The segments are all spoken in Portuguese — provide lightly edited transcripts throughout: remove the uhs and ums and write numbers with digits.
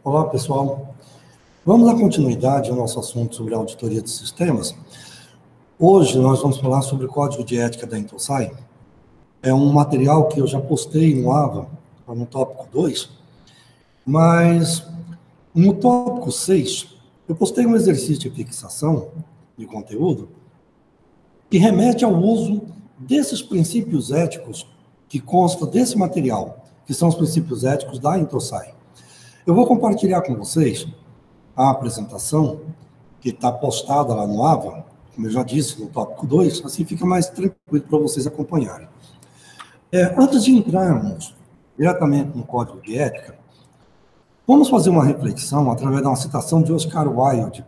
Olá, pessoal. Vamos dar continuidade ao nosso assunto sobre a auditoria de sistemas. Hoje nós vamos falar sobre o Código de Ética da Intosai. É um material que eu já postei no AVA, no tópico 2, mas no tópico 6, eu postei um exercício de fixação de conteúdo que remete ao uso desses princípios éticos que constam desse material, que são os princípios éticos da Intosai. Eu vou compartilhar com vocês a apresentação que está postada lá no AVA, como eu já disse, no tópico 2, assim fica mais tranquilo para vocês acompanharem. Antes de entrarmos diretamente no Código de Ética, vamos fazer uma reflexão através de uma citação de Oscar Wilde,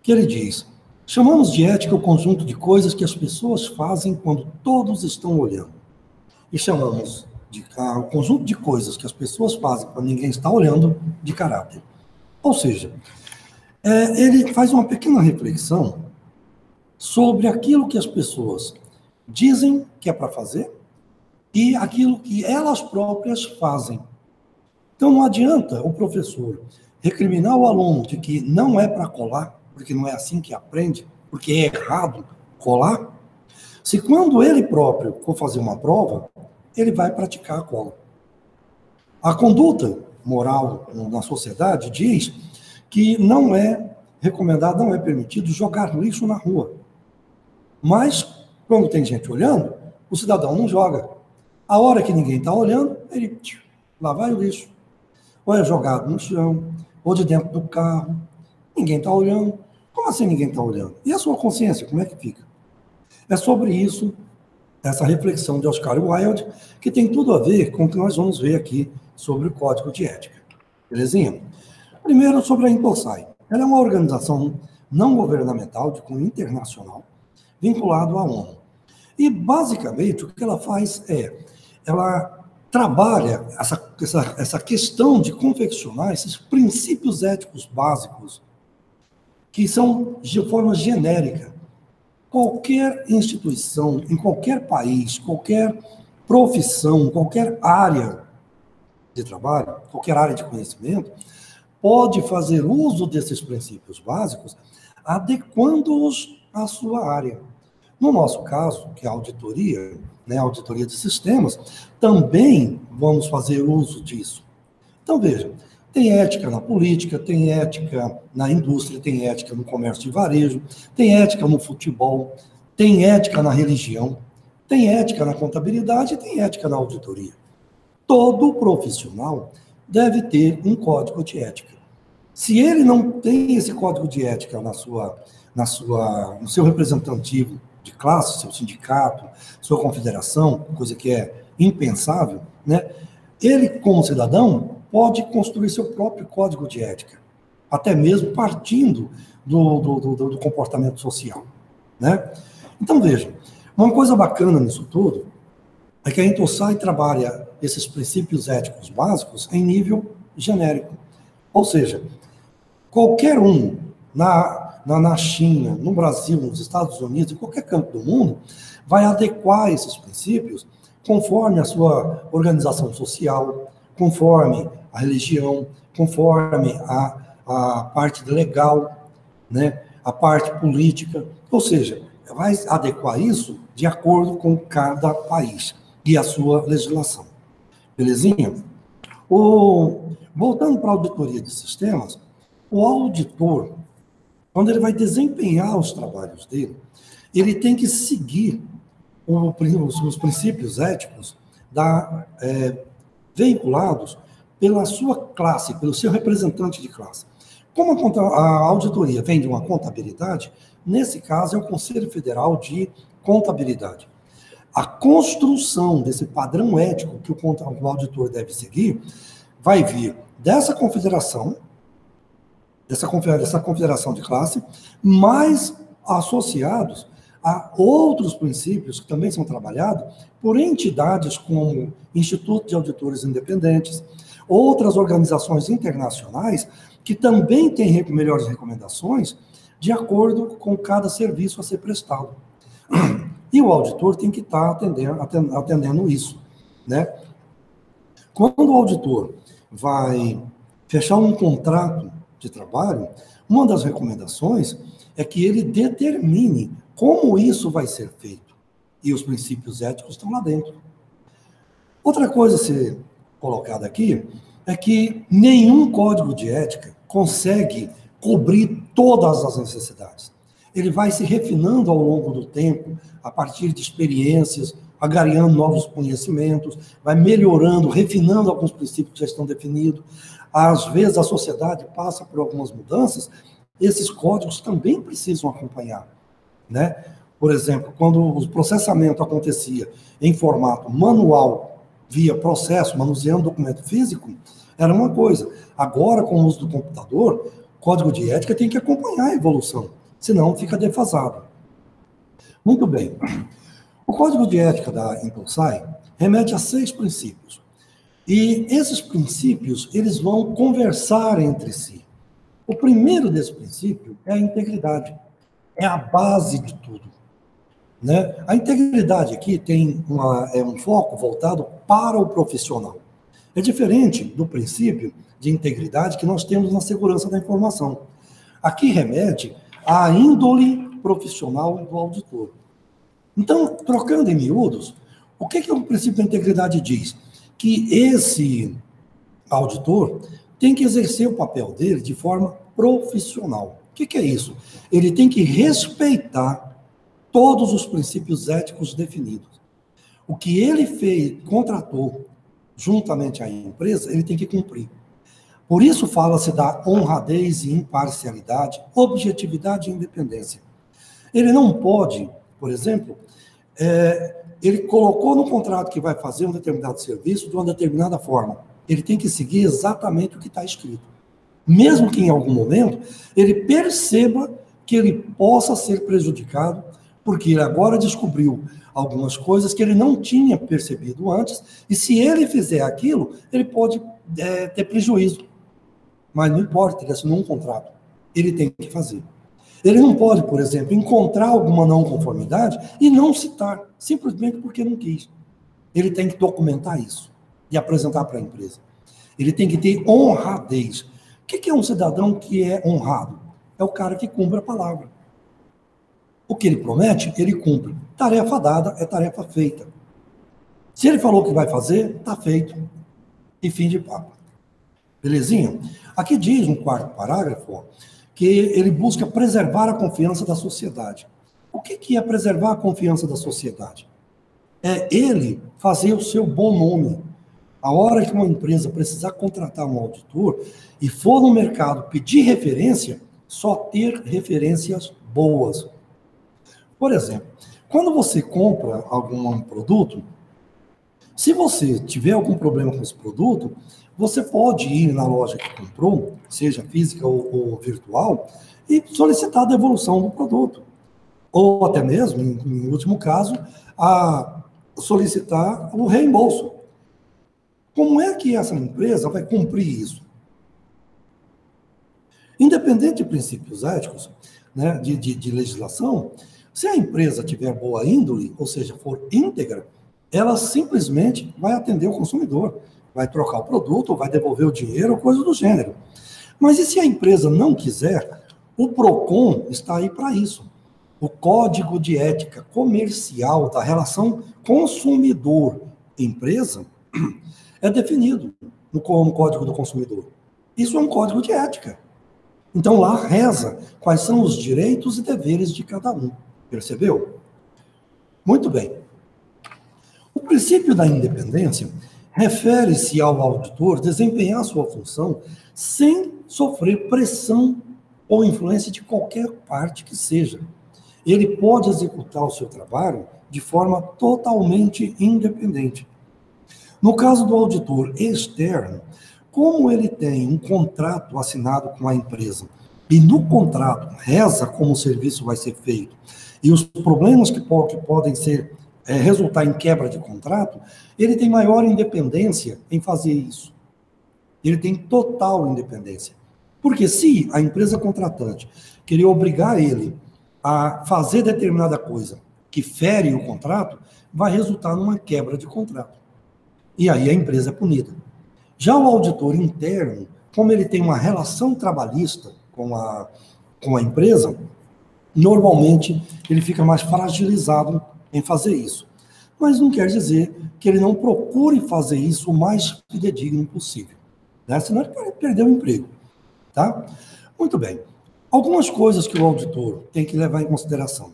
que ele diz: chamamos de ética o conjunto de coisas que as pessoas fazem quando todos estão olhando. E chamamos o conjunto de coisas que as pessoas fazem quando ninguém está olhando de caráter. Ou seja, ele faz uma pequena reflexão sobre aquilo que as pessoas dizem que é para fazer e aquilo que elas próprias fazem. Então, não adianta o professor recriminar o aluno de que não é para colar, porque não é assim que aprende, porque é errado colar, se quando ele próprio for fazer uma prova, ele vai praticar a cola. A conduta moral na sociedade diz que não é recomendado, não é permitido jogar lixo na rua. Mas, quando tem gente olhando, o cidadão não joga. A hora que ninguém está olhando, ele lá vai o lixo. Ou é jogado no chão, ou de dentro do carro. Ninguém está olhando. Como assim ninguém está olhando? E a sua consciência, como é que fica? É sobre isso, essa reflexão de Oscar Wilde, que tem tudo a ver com o que nós vamos ver aqui sobre o Código de Ética. Belezinha? Primeiro, sobre a Intosai. Ela é uma organização não governamental de cunho internacional, vinculado à ONU. E, basicamente, o que ela faz ela trabalha essa questão de confeccionar esses princípios éticos básicos, que são de forma genérica. Qualquer instituição, em qualquer país, qualquer profissão, qualquer área de trabalho, qualquer área de conhecimento, pode fazer uso desses princípios básicos, adequando-os à sua área. No nosso caso, que é a auditoria, a auditoria de sistemas, também vamos fazer uso disso. Então, veja, tem ética na política, tem ética na indústria, tem ética no comércio de varejo, tem ética no futebol, tem ética na religião, tem ética na contabilidade e tem ética na auditoria. Todo profissional deve ter um código de ética. Se ele não tem esse código de ética no seu representativo de classe, seu sindicato, sua confederação, coisa que é impensável, ele, como cidadão, pode construir seu próprio código de ética, até mesmo partindo do comportamento social. Então, vejam, uma coisa bacana nisso tudo é que a Intosai trabalha esses princípios éticos básicos em nível genérico. Ou seja, qualquer um na China, no Brasil, nos Estados Unidos, em qualquer canto do mundo, vai adequar esses princípios conforme a sua organização social, conforme a religião, conforme a parte legal, a parte política. Ou seja, vai adequar isso de acordo com cada país e a sua legislação. Belezinha? Voltando para a auditoria de sistemas, o auditor, quando ele vai desempenhar os trabalhos dele, ele tem que seguir os princípios éticos veiculados pela sua classe, pelo seu representante de classe. Como a auditoria vem de uma contabilidade, nesse caso é o Conselho Federal de Contabilidade. A construção desse padrão ético que o auditor deve seguir vai vir dessa confederação de classe, mais associados a outros princípios que também são trabalhados por entidades como Instituto de Auditores Independentes, outras organizações internacionais que também têm melhores recomendações de acordo com cada serviço a ser prestado. E o auditor tem que estar atendendo isso. Quando o auditor vai fechar um contrato de trabalho, uma das recomendações é que ele determine como isso vai ser feito. E os princípios éticos estão lá dentro. Outra coisa a ser colocada aqui é que nenhum código de ética consegue cobrir todas as necessidades. Ele vai se refinando ao longo do tempo, a partir de experiências, agariando novos conhecimentos, vai melhorando, refinando alguns princípios que já estão definidos. Às vezes a sociedade passa por algumas mudanças, esses códigos também precisam acompanhar, né? Por exemplo, quando o processamento acontecia em formato manual, via processo, manuseando documento físico, era uma coisa. Agora, com o uso do computador, o código de ética tem que acompanhar a evolução, senão fica defasado. Muito bem. O código de ética da Intelsai remete a 6 princípios. E esses princípios, eles vão conversar entre si. O primeiro desse princípio é a integridade. É a base de tudo, né? A integridade aqui tem um foco voltado para o profissional. É diferente do princípio de integridade que nós temos na segurança da informação. Aqui remete à índole profissional do auditor. Então, trocando em miúdos, o que o princípio da integridade diz? Que esse auditor tem que exercer o papel dele de forma profissional. O que é isso? Ele tem que respeitar todos os princípios éticos definidos. O que ele fez, contratou juntamente à empresa, ele tem que cumprir. Por isso fala-se da honradez e imparcialidade, objetividade e independência. Ele não pode, por exemplo, ele colocou no contrato que vai fazer um determinado serviço de uma determinada forma. Ele tem que seguir exatamente o que está escrito. Mesmo que em algum momento ele perceba que ele possa ser prejudicado, porque ele agora descobriu algumas coisas que ele não tinha percebido antes, e se ele fizer aquilo, ele pode ter prejuízo. Mas não importa, ele assinou um contrato. Ele tem que fazer. Ele não pode, por exemplo, encontrar alguma não conformidade e não citar, simplesmente porque não quis. Ele tem que documentar isso e apresentar para a empresa. Ele tem que ter honradez. O que é um cidadão que é honrado? É o cara que cumpre a palavra. O que ele promete, ele cumpre. Tarefa dada é tarefa feita. Se ele falou que vai fazer, está feito. E fim de papo. Belezinha? Aqui diz no 4º parágrafo, que ele busca preservar a confiança da sociedade. O que é preservar a confiança da sociedade? É ele fazer o seu bom nome. A hora que uma empresa precisar contratar um auditor e for no mercado pedir referência, só ter referências boas. Por exemplo, quando você compra algum produto, se você tiver algum problema com esse produto, você pode ir na loja que comprou, seja física ou virtual, e solicitar a devolução do produto. Ou até mesmo, em último caso, a solicitar o reembolso. Como é que essa empresa vai cumprir isso? Independente de princípios éticos, né, de legislação, se a empresa tiver boa índole, ou seja, for íntegra, ela simplesmente vai atender o consumidor, vai trocar o produto, ou vai devolver o dinheiro, ou coisa do gênero. Mas e se a empresa não quiser? O PROCON está aí para isso. O Código de Ética Comercial da relação consumidor-empresa é definido no Código do Consumidor. Isso é um código de ética. Então lá reza quais são os direitos e deveres de cada um. Percebeu? Muito bem. O princípio da independência refere-se ao auditor desempenhar sua função sem sofrer pressão ou influência de qualquer parte que seja. Ele pode executar o seu trabalho de forma totalmente independente. No caso do auditor externo, como ele tem um contrato assinado com a empresa e no contrato reza como o serviço vai ser feito e os problemas que podem resultar em quebra de contrato, ele tem maior independência em fazer isso. Ele tem total independência. Porque se a empresa contratante querer obrigar ele a fazer determinada coisa que fere o contrato, vai resultar numa quebra de contrato. E aí a empresa é punida. Já o auditor interno, como ele tem uma relação trabalhista com a empresa, normalmente ele fica mais fragilizado em fazer isso. Mas não quer dizer que ele não procure fazer isso o mais fidedigno possível, né? Senão ele pode perder o emprego, tá? Muito bem. Algumas coisas que o auditor tem que levar em consideração.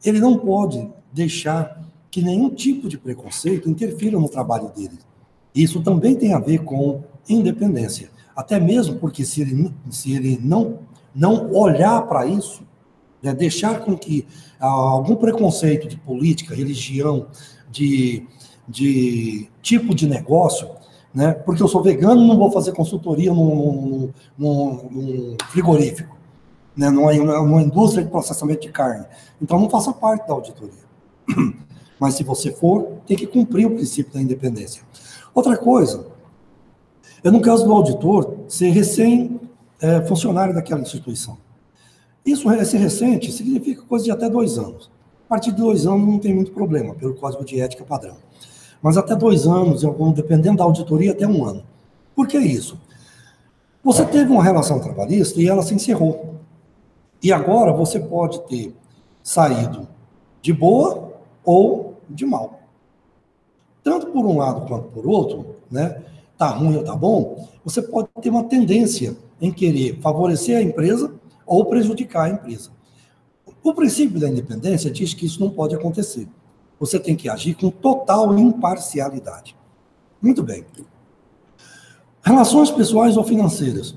Ele não pode deixar que nenhum tipo de preconceito interfira no trabalho dele. Isso também tem a ver com independência. Até mesmo porque se ele não olhar para isso, né, deixar com que algum preconceito de política, religião, de tipo de negócio, né, porque eu sou vegano, não vou fazer consultoria num frigorífico, né, numa indústria de processamento de carne. Então, não faça parte da auditoria. Mas, se você for, tem que cumprir o princípio da independência. Outra coisa, é no caso do auditor ser funcionário daquela instituição. Isso, esse recente, significa coisa de até 2 anos. A partir de 2 anos não tem muito problema, pelo Código de Ética padrão. Mas até 2 anos, dependendo da auditoria, até 1 ano. Por que isso? Você teve uma relação trabalhista e ela se encerrou. E agora você pode ter saído de boa ou de mal. Tanto por um lado quanto por outro, né? Tá ruim ou tá bom, você pode ter uma tendência em querer favorecer a empresa ou prejudicar a empresa. O princípio da independência diz que isso não pode acontecer. Você tem que agir com total imparcialidade. Muito bem. Relações pessoais ou financeiras.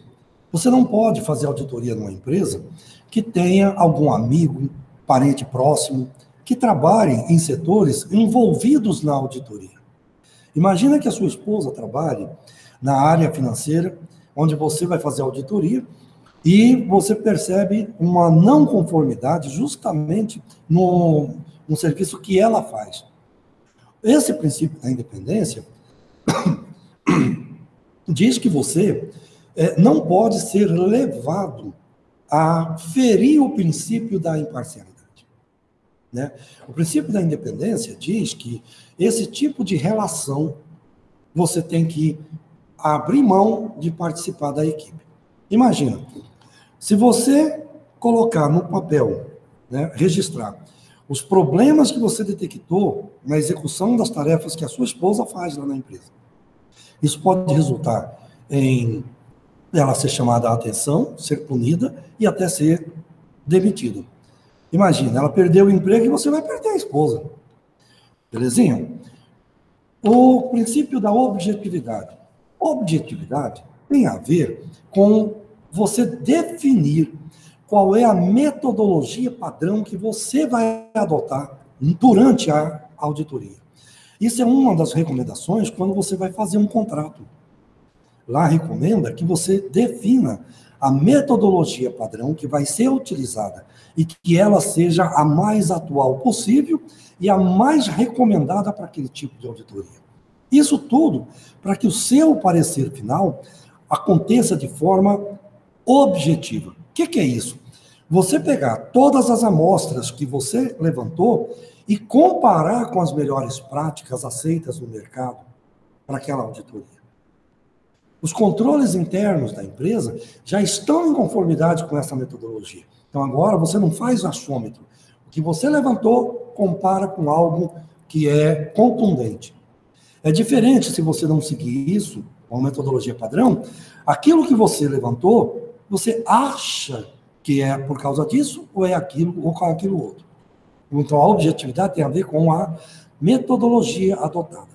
Você não pode fazer auditoria numa empresa que tenha algum amigo, parente próximo, que trabalhe em setores envolvidos na auditoria. Imagina que a sua esposa trabalhe na área financeira, onde você vai fazer auditoria, e você percebe uma não conformidade justamente no serviço que ela faz. Esse princípio da independência diz que você não pode ser levado a ferir o princípio da imparcialidade, né? O princípio da independência diz que esse tipo de relação você tem que abrir mão de participar da equipe. Imagina, se você colocar no papel, né, registrar os problemas que você detectou na execução das tarefas que a sua esposa faz lá na empresa, isso pode resultar em ela ser chamada à atenção, ser punida e até ser demitida. Imagina, ela perdeu o emprego e você vai perder a esposa. Belezinha? O princípio da objetividade. Objetividade tem a ver com você definir qual é a metodologia padrão que você vai adotar durante a auditoria. Isso é uma das recomendações quando você vai fazer um contrato. Lá recomenda que você defina a metodologia padrão que vai ser utilizada e que ela seja a mais atual possível e a mais recomendada para aquele tipo de auditoria. Isso tudo para que o seu parecer final aconteça de forma objetiva. O que é isso? Você pegar todas as amostras que você levantou e comparar com as melhores práticas aceitas no mercado para aquela auditoria. Os controles internos da empresa já estão em conformidade com essa metodologia. Então, agora, você não faz achômetro. O que você levantou, compara com algo que é contundente. É diferente se você não seguir isso, com a metodologia padrão, aquilo que você levantou, você acha que é por causa disso, ou é aquilo, ou com aquilo outro. Então, a objetividade tem a ver com a metodologia adotada.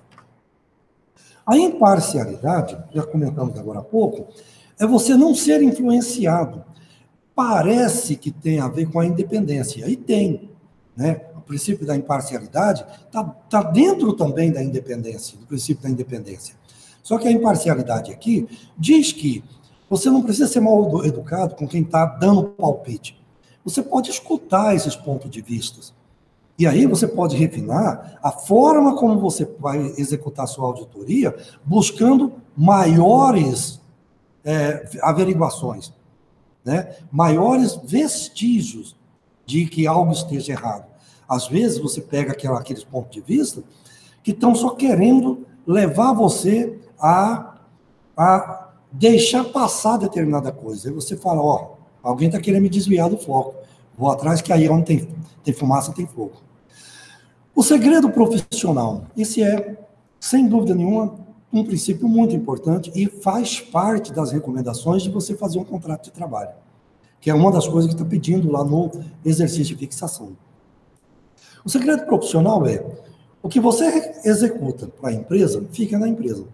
A imparcialidade, já comentamos agora há pouco, é você não ser influenciado. Parece que tem a ver com a independência, e tem, né? O princípio da imparcialidade está dentro também da independência, do princípio da independência. Só que a imparcialidade aqui diz que você não precisa ser mal educado com quem está dando palpite. Você pode escutar esses pontos de vista. E aí você pode refinar a forma como você vai executar a sua auditoria, buscando maiores averiguações, né? Maiores vestígios de que algo esteja errado. Às vezes você pega aqueles pontos de vista que estão só querendo levar você a deixar passar determinada coisa. Aí você fala, ó, alguém está querendo me desviar do foco. Vou atrás, que aí onde tem fumaça, tem fogo. O segredo profissional, esse é, sem dúvida nenhuma, um princípio muito importante e faz parte das recomendações de você fazer um contrato de trabalho, que é uma das coisas que está pedindo lá no exercício de fixação. O segredo profissional é, o que você executa para a empresa, fica na empresa.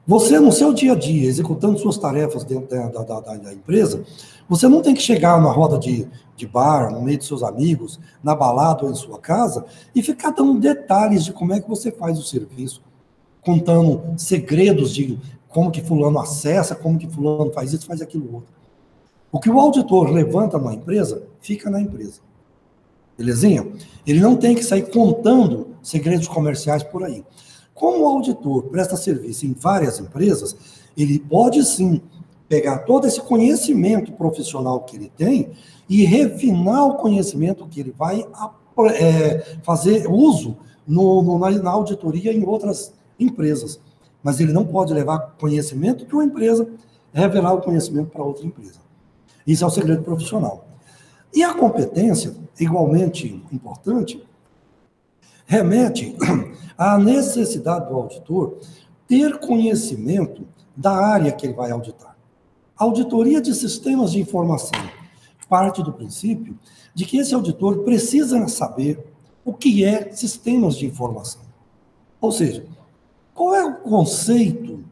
Você, no seu dia a dia, executando suas tarefas dentro da empresa, você não tem que chegar na roda de bar, no meio de seus amigos, na balada ou em sua casa, e ficar dando detalhes de como é que você faz o serviço, contando segredos de como que fulano acessa, como que fulano faz isso, faz aquilo outro. O que o auditor levanta numa empresa, fica na empresa. Belezinha? Ele não tem que sair contando segredos comerciais por aí. Como o auditor presta serviço em várias empresas, ele pode sim pegar todo esse conhecimento profissional que ele tem e refinar o conhecimento que ele vai fazer uso na auditoria em outras empresas. Mas ele não pode levar conhecimento de uma empresa, revelar o conhecimento para outra empresa. Isso é o segredo profissional. E a competência, igualmente importante, remete à necessidade do auditor ter conhecimento da área que ele vai auditar. A auditoria de sistemas de informação parte do princípio de que esse auditor precisa saber o que é sistemas de informação. Ou seja, qual é o conceito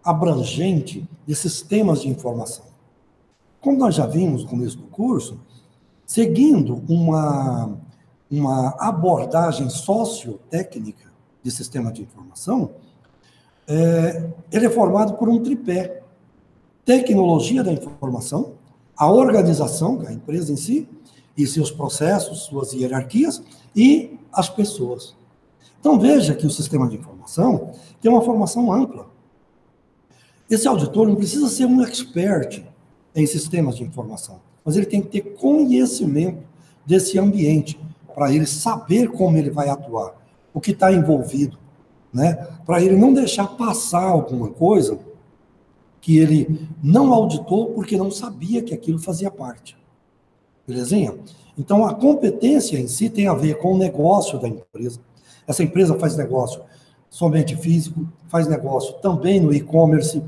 abrangente de sistemas de informação? Como nós já vimos no começo do curso, seguindo uma abordagem sociotécnica de sistema de informação, ele é formado por um tripé: tecnologia da informação, a organização, a empresa em si, e seus processos, suas hierarquias, e as pessoas. Então, veja que o sistema de informação tem uma formação ampla. Esse auditor não precisa ser um expert em sistemas de informação, mas ele tem que ter conhecimento desse ambiente, para ele saber como ele vai atuar, o que está envolvido, né? Para ele não deixar passar alguma coisa que ele não auditou porque não sabia que aquilo fazia parte. Belezinha? Então, a competência em si tem a ver com o negócio da empresa. Essa empresa faz negócio somente físico, faz negócio também no e-commerce,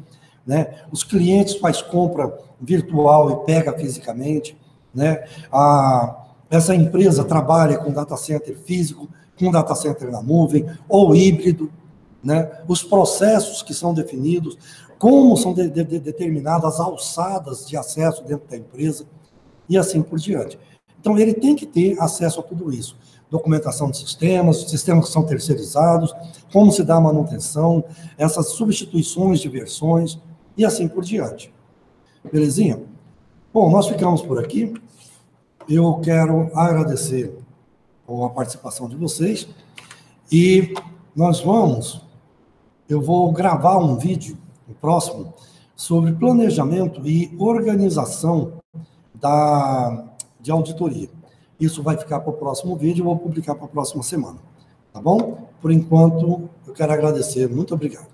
né? Os clientes faz compra virtual e pega fisicamente, né? Essa empresa trabalha com data center físico, com data center na nuvem, ou híbrido, né? Os processos que são definidos, como são determinadas as alçadas de acesso dentro da empresa, e assim por diante. Então, ele tem que ter acesso a tudo isso. Documentação de sistemas que são terceirizados, como se dá a manutenção, essas substituições de versões, e assim por diante. Belezinha? Bom, nós ficamos por aqui. Eu quero agradecer a participação de vocês e eu vou gravar um vídeo, o próximo, sobre planejamento e organização de auditoria. Isso vai ficar para o próximo vídeo, eu vou publicar para a próxima semana, tá bom? Por enquanto, eu quero agradecer. Muito obrigado.